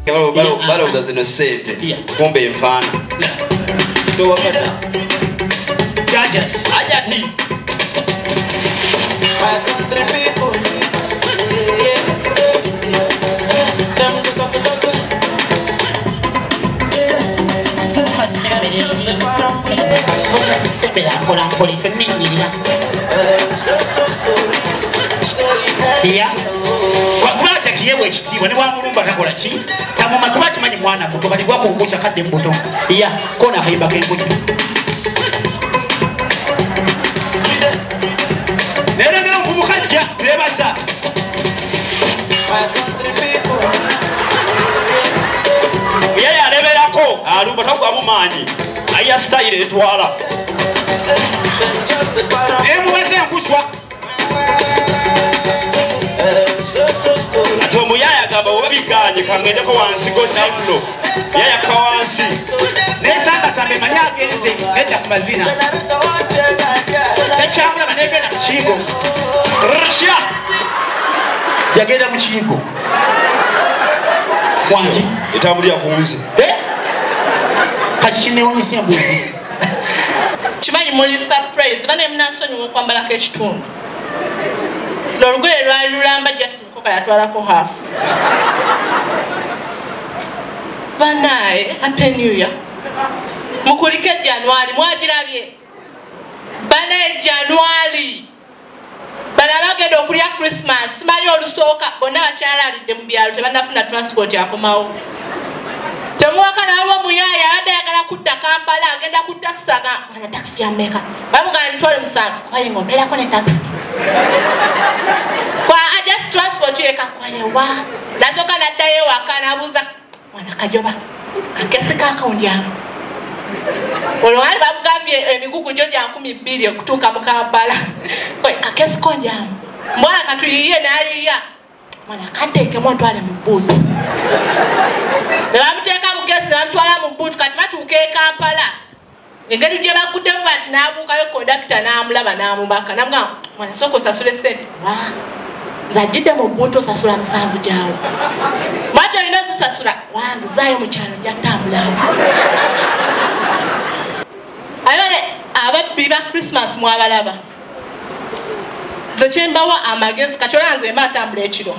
balowooza zino ssente kumbe enfaana ajati yewe ekitiibwa ne wamulumba takola ki tamuma kuba kimanyi mwana muto kati gwakugusha kadde mubuto ya kona akayimba k'enkuju nerengera omuvubukajja tebaza yeye aleberako alumba tagwamu maanyi aya style etwala emuweze enkucwa ati omuyaya agamba oba biganye kamwendeko wansi godaulo yayaka wansi nesangasamba emanye agenze nedda ku mazina tekyamulaba negenda mu kiyigo rkya yagenda mu kiyigo wangi etambulira kunze kati kinewanyisa embuzi kimanyi muli surprise bane munansonyiwa okwambalako ekitundu n'olugoye lwali lulamba Justin Koka yatwalako hafu banaye happy new year mukulike January mwagirabye banaye January bana bagenda okulya Christmas simanyi olusooka bonna bakyalaalidde mu byalo tebanafuna transport yakomawo temuwaka nalwo muyaya abadde ayagala kudda Kampala agenda ku taxi ana taxi ya meka bamugana mitwale musanvu kwaye ngomperako ne taxi kwa just transport yeka kwaye wa nasoka naddayo ewaka nabuuza mwana kajoba kakesi kakaundi yange olwali bamugambye emigugu gyo gya 200 okutuuka mu Kampala kakesi konjamu mbwana katuyiye nayiya mwana kanteekemu ntwale mu bbuutu ne bamuteeka mu gesi bamutwala mu bbuutu kati batuuka e Kampala engeri gye baguddemu bati n'abuukayo kondakita n'amulaba n'amubaka namugamba mwana sooka osasule ssente nzajjidde mu bbuutu osasula 7 gyawo mwati olina ozisasula wanzizaayo mu kyalo njattambulawo ayone ababbi ba Christmas mwabalaba ze kyembawa amagezi kati olanze mba atambula ekiro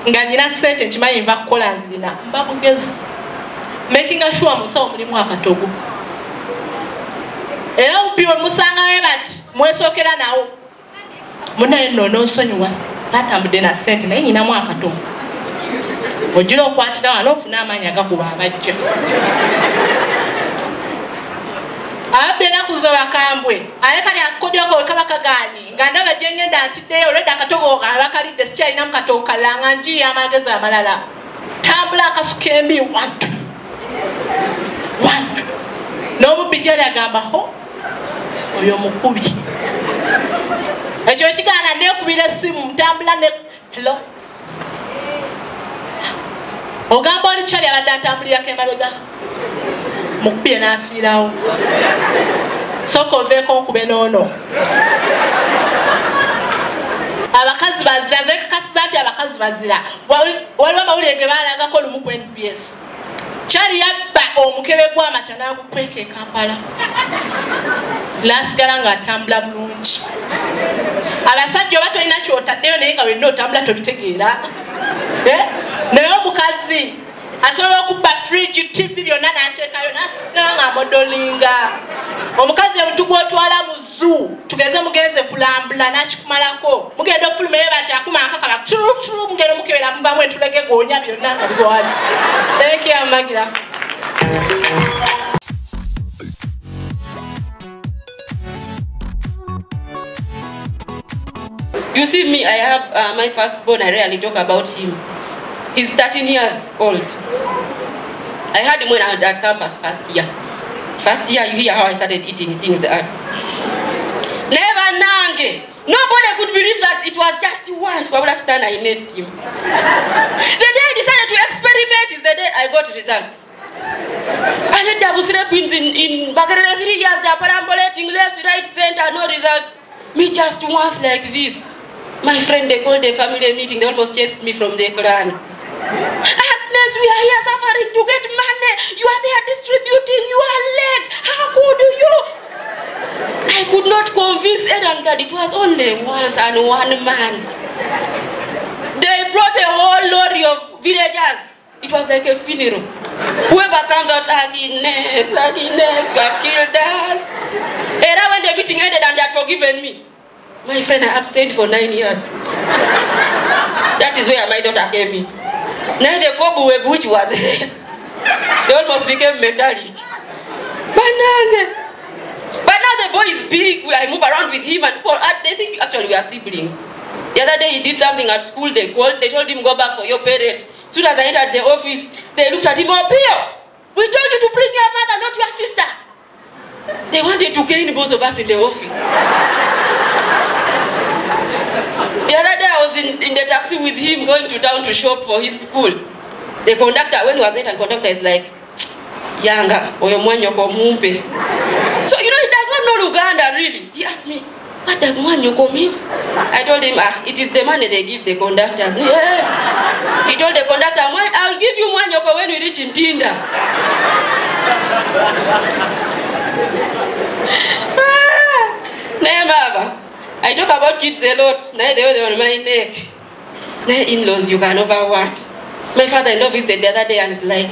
nga nyina ssente nkimanyi nva kukola nzirina mba bugezi making sure musawo mulimu akatogo era upiwe musangawe bati mwesookera nawo munaye nno n'osonyiwa saatambudde na ssente naye nyinamu akatogo ogira okwatira wano ofuna amaanyi agakuba abajja ababbi enaku zo bakambwe alekali akakodyoko we kaba kaganye nga ndaba gye ngenda ntiddeyo olwedda akatogo abakalidde sikyalinamu katogo kalanga njiya amagezi amalala tambula akasuka embi wantu n'omubbi gyali agamba ho oyo mukubi ekyo ekigaana neekubira essimu ntambula ne hello ogamba oli kyali abadde atambulirako emabega mukubye n'afiirawo sooka oveeko nkube noono abakazi bazira nze kakasiza nti abakazi bazira waliwo amawulire ge baalagako lumu ku NBS kyali yabba omukebe gw'amata n'agukweka e Kampala n'asigala ng'atambula bulungi abasajja oba tolina kyotaddeyo naye nga wenna otambula tobitegeera naye omukazi asobola okubba fridge TV byonna n'ateekayo n'asigala ng'amodolinga omukazi omuntu gw'otwala mu zoo tugeze mugenze kulambula n'akikumalako mugenda okufuluma ye bati akuma akakaba tulu mugenda omukebera muvamu entulege goonya byonna nga bigwali thank you amagira You see me, I have my firstborn, I rarely talk about him. He's 13 years old. I had him when I was at campus first year. First year, you hear how I started eating things. Never nange. Nobody could believe that it was just once. I met him. The day I decided to experiment is the day I got results. I had Dabusre Queens in Bagarela 3 years, they are perambulating left, right, center, no results. Me just once like this. My friend, they called a family meeting, they almost chased me from the clan. I had business, we are here suffering to get money. You are there distributing your legs. How could you? I could not convince Ed that it was only once and one man. They brought a whole lorry of villagers. It was like a funeral. Whoever comes out, Agnes, you have killed us. And when the meeting ended and they had forgiven me, my friend, I abstained for 9 years. That is where my daughter came in. Now the Kobu which was they almost became metallic. But now the boy is big. I move around with him and they think actually we are siblings. The other day he did something at school. They told him go back for your parent. As soon as I entered the office, they looked at him. Oh, Pio, we told you to bring your mother, not your sister. They wanted to gain both of us in the office. The other day I was in the taxi with him going to town to shop for his school. The conductor, when he was there, the conductor is like, Yanga, oyomwanyoko mumpe. So, you know, he does not know Luganda, really. He asked me, what does Mwanyoko mean? I told him, it is the money they give the conductors. Yeah. He told the conductor, I'll give you Mwanyoko when we reach in Tinda. Baba, I talk about kids a lot. Now they were on my neck. Now in-laws you can over what? My father-in-law visited the other day and is like,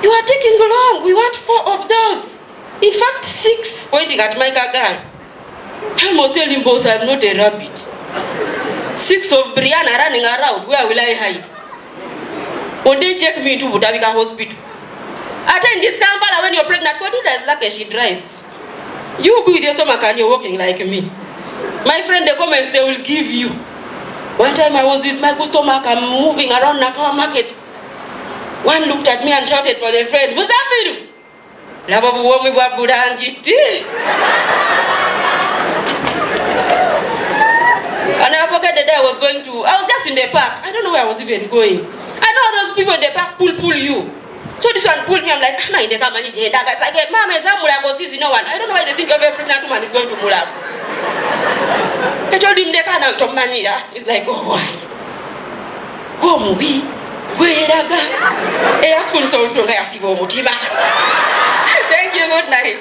you are taking long. We want 4 of those. In fact, 6, pointing at my girl. I almost tell him, boss, I'm not a rabbit. 6 of Brianna running around. Where will I hide? One day check me into Budavika Hospital. In this Kampala, when you're pregnant, Kodida is lucky she drives. You be with your stomach and you're walking like me. My friend, the comments they will give you. One time I was with my stomach, I'm moving around Nakawa Market. One looked at me and shouted for the friend, Musafiru! And I forget the day I was just in the park. I don't know where I was even going. I know those people in the park pull you. So this one pulled me, I'm like, I'm in the car, man. It's like, Mama, is that Mulago sees no one. I don't know why they think every pregnant woman is going to Mulago. I told him they can't out of money. He's like, oh, why? Go, Mubi. Thank you, good night.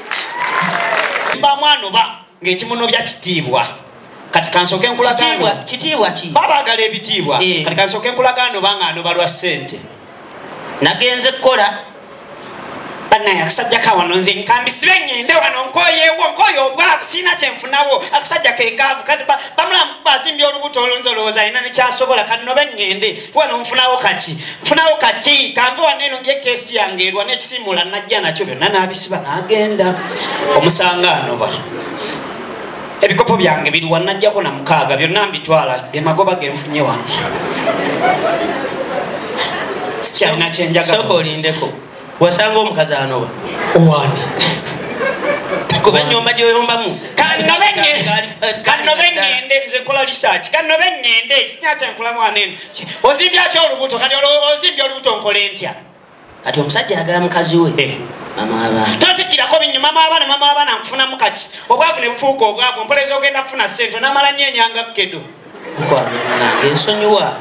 Katika nsoke nkulagano kitiibwa ki baba agala ebitiibwa katika nsoke nkulagano bangano balwa sente nagenze kola bana akasajja kawano nze nkambisibe ngende wano nkoyo obwavu sina kyenfunawo akasajja keekaavu kati bamulamu bazimbye olubuto olunzolooza ina nekyasobola kanobe ngende wano nfunawo kaki kanve waneeno ngekesi yange erwa nekisimula najja nakyo byonna n'abisiba n'agenda omusangaano ba ebikopo byange biri wanajjako na mukaaga byonna mbitwala emagoba genfunye wano sikyalina kyenjaga soko olindeko wasanga omukazi anoba owani kuba ennyumba gyoyombamu kanobe ngende nze nkola research kanobe ngende sinyakyenkula mwana eno ozimbya ki olubuto kati ozimbya olubuto nkole ntya kati omusajja agala mukazi we mama abaana totikirako binyuma mama abaana nkufuna mukaki obwavu ne bufuuka obwavu mpoleza ogenda kufuna ssente namala nnyo enyanga kkedo nange ensonyiwa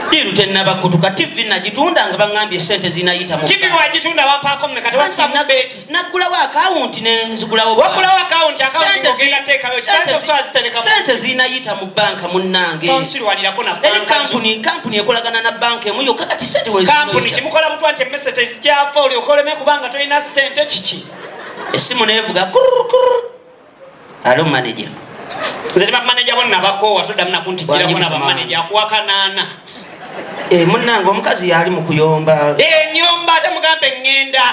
diru tennabakutuka tivi nagitunda nga baŋŋambye sente zinayita mu tivi wagitunda wampaako mme kati wasiba mu beeti naggulawo akawunti nenzigulawo waggulawo akawunti ng'ogenda teekayo sente zinayita mu banka munnange tonsirwalirako na banka kampuni ekolagana na banka emu yokka kati sente kampuni kimukola butwa nti emmese tezikyafa olyoka oleme kubanga tolina sente kiki essimu neevuga alo manager nze ne bamaneja bonna bakoowa toddamu nakuntigirako na bamaneja akuwakanaana munnange omukazi yali mu kuyomba nyomba ate mugambe ŋŋenda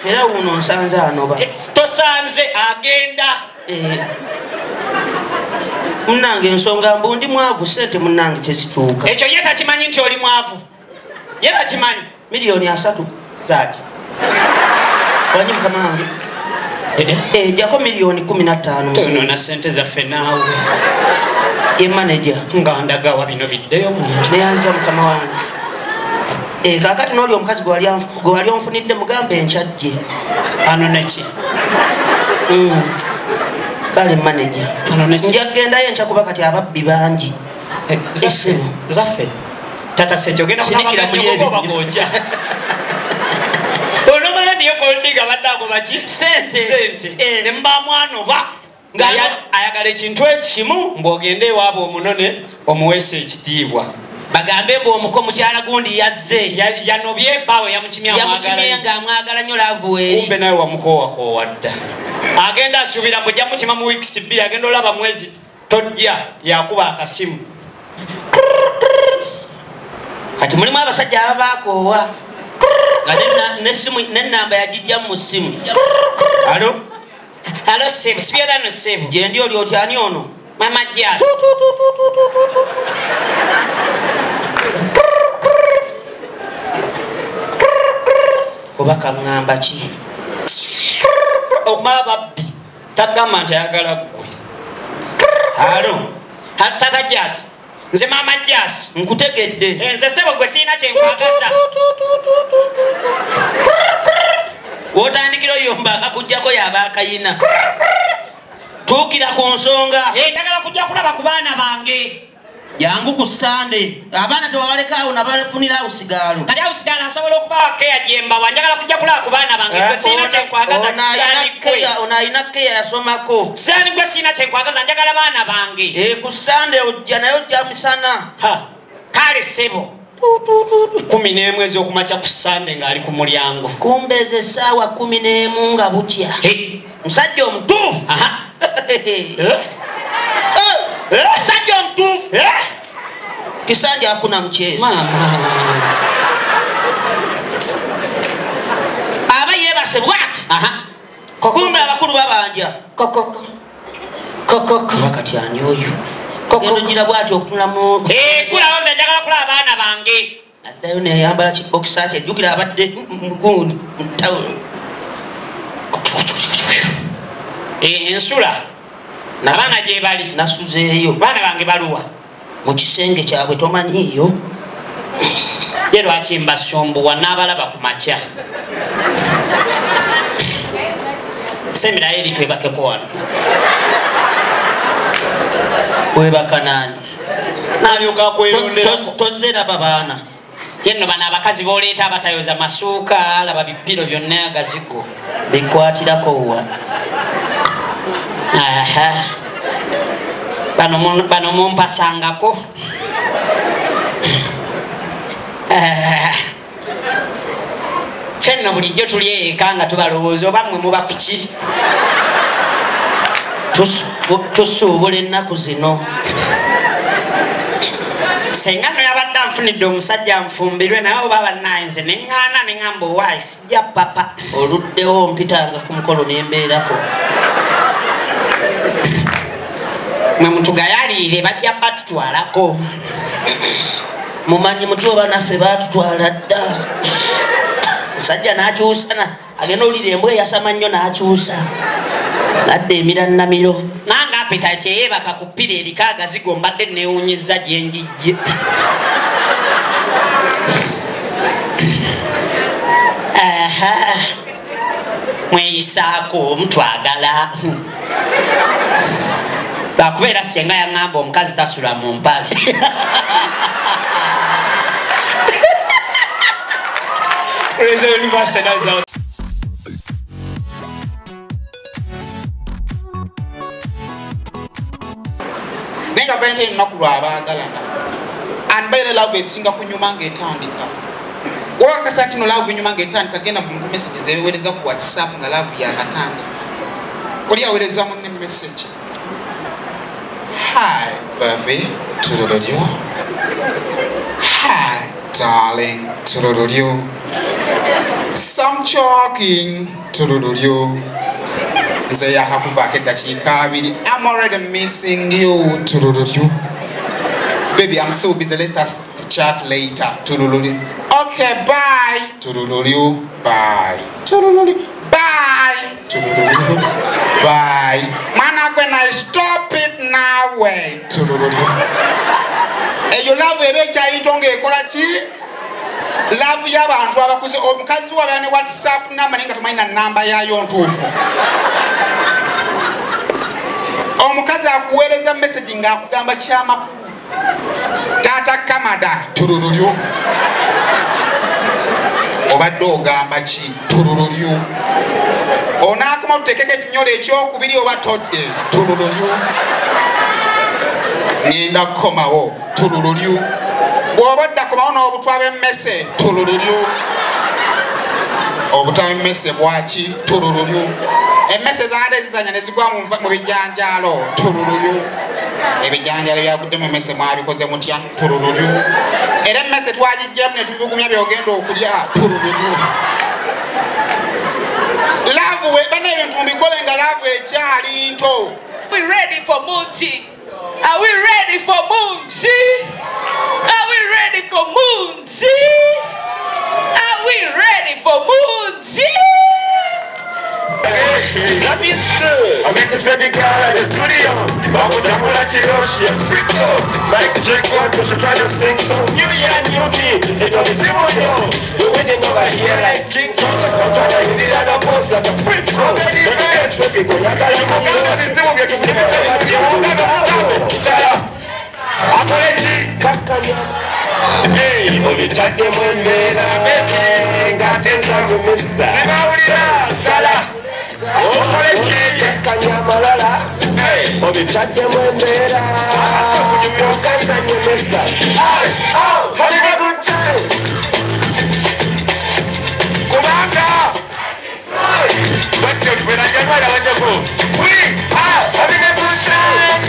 era wuno nsanze anoba tosanze agenda munnange ensonga mbu ndi mwavu sente munnange tezituuka ekyo ye takimanyi nti oli mwavu ye takimanyi miliyoni 3 zaki wanyi mukama wange jako miliyoni 15 tonona sente zaffe naawe ye manager nga ndagawa bino biddeyo muntu neyanza mukama wange kakati n'oli omukazi gwe wali onfunidde mugambe enkyajje ano neki kale manager njaggendayo enkya kuba kati ababbi bangi zaffe tata secho genda sinikira kubagoja ono mwana yo goldiga badako bachi sente ne mba mwana ba ngaya ayagala ekintu ekimu mbogende wabo omunone omuwese ekitiibwa bagambe mbo omuko mukyala gundi yazze yanobye bawe yamukimya amwagala nnyo laavu weri kumbe nawe wamukoowako wadda agenda asubira mbu jamukima mu weeks 2 agenda olaba mwezi tojja yakuba akasimu kati mulimu abasajja ababakoowa nga nenamba yagijja mu ssimu alo sebu sibyerano sebu gyendi oli otyani ono mama jas oba kaŋŋamba ki okumala babbi tagamba nti ayagala ggwe alo tata jas nze mama jas nkutegedde nze sebo gwe siina kyenkwagaza wotandikira oyomba akakujjako yaba akayina tuukira ku nsonga ndagala kujja kulaba ku baana bange jangu ku sande abaana tewabalekaawo nabafunira awusigaalo kali awusigaalo asobola okubawa keya gyembawa njagala kujja kulaba ku baana bange gwe siina kyenkwagaza ono alina keya yasomako saani gwe siina kyenkwagaza njagala baana bange ku sande ojja naye ojja misana kale sebo 11 ez'okumakya ku sande ng'ali ku mulyango kumbeeza essaawa 11 nga butya musajja omutuufu musajja omutuufu kisanja akuna mchezo aba yebase bwati kumbe abakulu babanja wakati ani oyo ngira bwati okutulamu kulawoza njagala kulaba abaana bange addayo neyambala kibokisa kye jjukira abadde mugundi mutawuni ensula abaana gye bali nasuzeeyo baana bange baluwa mu kisenge kyabwe tomanyiiyo ye lwaki mbasumbuwa n'abalaba ku makya semirayo eri twebakeko wano webaka nani nalyoka kweronderamu tozze laba baana yenno bano abakazi booleeta abatayoza masuuka laba bipiro byonna agazigo bikwatirako wa bano mumpasangako fenno bulijjo tuli eka nga tubalowooza oba mmwe muba kuki tusuubula ennaku zino senga no yabadde anfunidde omusajja nfumbirwe naye oba bannaye nze neŋŋaana neŋŋamba owaayi sijja papa oluddewo mpitanga ku mukolo nembeerako mwe mutugayaliire bajja batutwalako mumanyi muti oba naffe batutwala dda musajja n'akyusa agenda olira embwa eyasama nnyo n'akyusa nadde emirannamiro nange apita kyeyebaka ku ppira eriko agazigo mbadde newunyizza gyenjijje mweyisaako mutwagala lwakubeera senga yaŋŋamba omukazi tasula mu mpale nenga bente ennaku lwabaagalana anbaire laavu esinga kunyuma ng'etandika wawakasa nti no laavu enyuma ng'etandika genda muntu message zeweereza ku whatsapp nga laavu yakatandika oli aweereza munne message hi baby turururyo hi darling turururyo some talking turururyo nze yakakuvaako eddakiika 2 I'm already missing you turururyo baby I'm so busy let's chat later turururyo okay bye turururyo bye turururyo bye turururyo bye mana when I stop it now wait turururyo eyo love ebe kyayintonga ekola ki love y'abantu abakuze omukazi wabane whatsapp number ninga tumanyi na namba yayo ntuufu omukazi akuweereza message nga akugamba kyamakulu Tata Kamada tulululyo. Obadde ogamba ki tulululyo. Onaakoma otutekeko ekinyolo ekyokubiri oba todde tulululyo. Ngenda kukomawo tulululyo. Bw'oba oddakomawo n'obutwa bw'emmese tulululyo. Obutwa bw'emmese bwaki tulululyo. Emmese zaade zizanya ne zigwa mu bijanjaalo tulululyo. Ebijanjaalo byaguddemu emmese mwabikoze mutya tulululyo. Era emmese twagijjamu ne tubigumya byogenda okulya tulululyo. Laavu webana ebintu mubikole nga laavu ekyali nto. We ready for Munchi? Are we ready for Munchi? Are we ready for Munchi? Are we ready for Munchi? Love is good. I make this baby girl at the studio. Mama Jamula Chiroshi and freak up. Like Jake one, cause she try to sing some new year, new me. It don't be zero, yo. We're winning over here like King Kong. I'm trying to hit it at a post like a free throw. Let me get to people. I got a movie. I'm going to give it Sarah. Apology. Kakanya. Hey, only chat them when they're got this on the miss. Sarah. Kanyamalala, obi chate mwembera, kanza nyemesa. Having a good time. Kumanga. When I get right, I want to go. We are having a good time.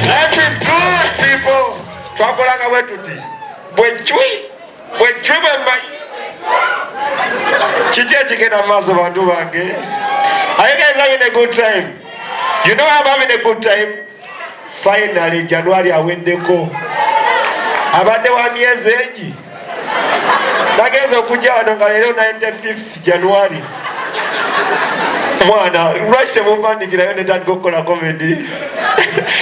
Life is good, people. Twakolanga wetuti. Bwechui bemba. Chichechi kena maso bantu bange. Are you guys having a good time? You know I'm having a good time. Finally, January awendeko. Abadde wa myezi egi. Nagenza okujja wano nga leero 95th January. Mwana, lwaki temumpandiikirayo ne tandika okukola comedy?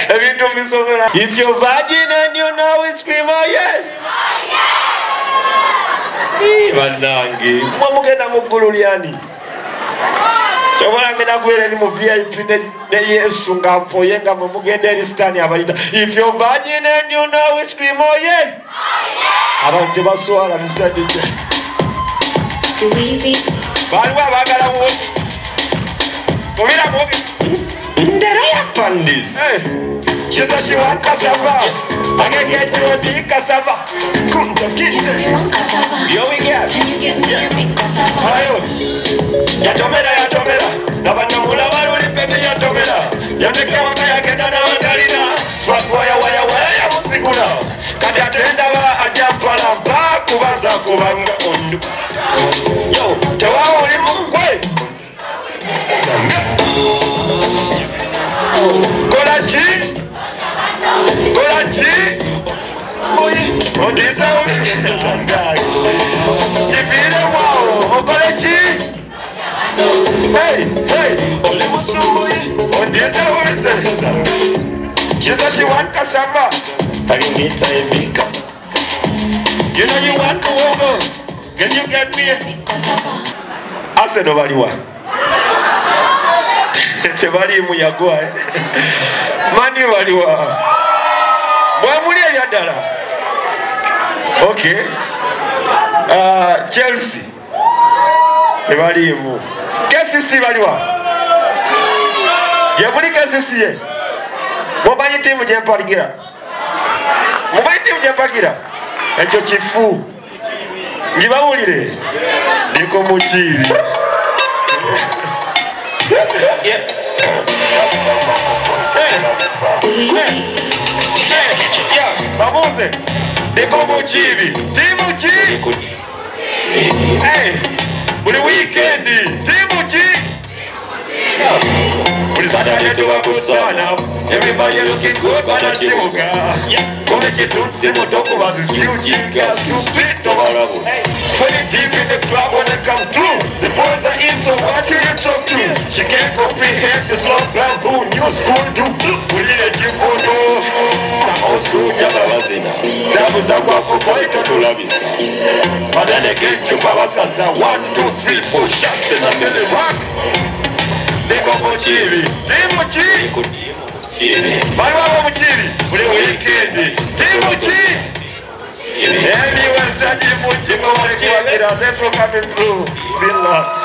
Ebintu mbisomera. If you're virgin and you know it, scream oh yes. Banange, mwamugenda mu ggulu lyani? Kyobola ngenda kubeera ni mu VIP ne Yesu ng'afoye nga mwe mugenda eri Sitaani abayita. If you're virgin and you know it, scream oh yeah. Abantu tebaswala Mr. DJ. Baliwo abaagala muwozi. Mubira muwozi. Ndera ya pandis. She's a she want cassava. I can get you a big cassava. Come to get it. Here we get. Can you get me a big cassava? Ayo. Yatomera. Nabanamula baruli baby yatomera. Yameka waka yakenda na mandalina. Swat waya ya musigula. Kati atenda ba ajampala mpa kubanza kubanga ondu. Yo, tewa oli mungwe. Kolachi. Ondisa omisendo zandayi. Ifire wao, okolachi. Hey, oli musumbuyi. Ondisa omisendo zandayi. She said she want cassava. I can get a big cassava. You know you want cassava. Can you get me a big cassava? I said nobody want. Tebali muyagwa. Mani waliwa. Mwamuli ebyadala. Okay. Chelsea. Tebalimu. KCC baliwa. Yabuli KCC ye. Mumanyi timu gyempaligira. Mumanyi timu gyempaligira. Ekyo kifu. Ngibawulire. Ndiko mukiiri. Babuze, ndiko mukiiri. Timu ki? Buli weekend. Timu ki? Buli Saturday tubakutsana. Everybody looking good bana kibuga. Kome kitunsi motoko was huge gas to sit over. When it deep in the club when they come through, the boys are in, so what do you talk to? She can't comprehend this long bamboo, new school do. We need a give photo. Some old school jabawazina. Dabuza wako boy to labisa. But then again, Chupawasaza 1, 2, 3, 4 shots and then they rock. They go for Chili. They go Chili. Let's go coming through. It's been lost.